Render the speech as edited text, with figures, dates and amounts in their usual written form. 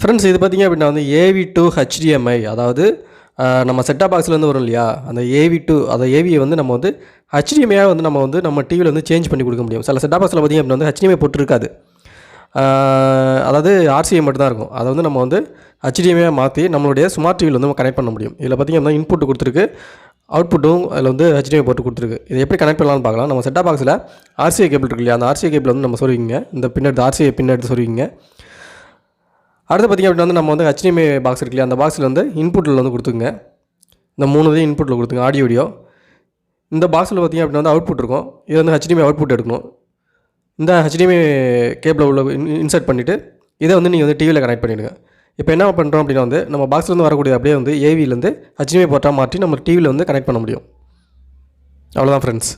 Friends இது பார்த்திங்க அப்படின்னா வந்து ஏவி டு ஹெச்டிஎம்ஐ, அதாவது நம்ம செட்டாப் பாக்ஸ்லேருந்து வரும் இல்லையா, அந்த ஏவி டு அதை ஏவியை வந்து நம்ம வந்து ஹெச்டிஎம்ஐயாக வந்து நம்ம டிவியில் வந்து சேஞ்ச் பண்ணி கொடுக்க முடியும். சில செட்டாப் பாக்ஸில் பார்த்திங்க அப்படின்னா வந்து ஹெச்டிஎம்ஐ போட்டுருக்காது, அதாவது ஆர்சிஐ மட்டும் தான் இருக்கும். அதை வந்து நம்ம வந்து ஹெச்டிஎம்ஐயாக மாற்றி நம்மளுடைய ஸ்மார்ட் டிவியில் வந்து நம்ம கனெக்ட் பண்ண முடியும். இதில் பார்த்திங்க அப்படின்னா இன்புட் கொடுத்துருக்கு, அவுட்புட்டும் அதில் வந்து ஹெச்டிஎம்ஐ போட்டு கொடுத்துருக்கு. இதை எப்படி கனெக்ட் பண்ணலாம்னு பார்க்கலாம். நம்ம செட்டாப் பாக்ஸில் ஆர்சிஐ கேபிள் இருக்கு இல்லையா, அந்த ஆர்சிஐ கேபிள் வந்து நம்ம சொருவிங்க, இந்த பின்னாடி ஆர்சிஐ பின்னாடி சொருவிங்க. அடுத்து பார்த்திங்க அப்படின்னா வந்து நம்ம வந்து ஹெச்டிஎம்ஐ பாக்ஸ் இருக்கு இல்லையா, அந்த பாக்ஸில் வந்து இன்புட்டில் வந்து கொடுத்துங்க. இந்த 3 இதையும் இன்புட்டில் கொடுத்துங்க, ஆடியோ வீடியோ. இந்த பாக்ஸில் பார்த்திங்க அப்படின்னா வந்து அவுட்புட் இருக்கும். இது வந்து ஹெச்டிஎம்ஐ அவுட்புட் எடுக்கணும். இந்த ஹெச்டிஎம்ஐ கேபிளை உள்ள இன்சர்ட் பண்ணிவிட்டு இதை வந்து நீங்கள் வந்து டிவியில் கனெக்ட் பண்ணிவிடுங்க. இப்போ என்ன பண்ணுறோம் அப்படின்னா வந்து நம்ம பாக்ஸ்லேருந்து வரக்கூடிய அப்படியே வந்து ஏவிலேருந்து ஹெச்டிஎம்ஐ போர்ட்டாக மாற்றி நம்ம டிவியில் வந்து கனெக்ட் பண்ண முடியும். அவ்வளோதான் ஃப்ரெண்ட்ஸ்.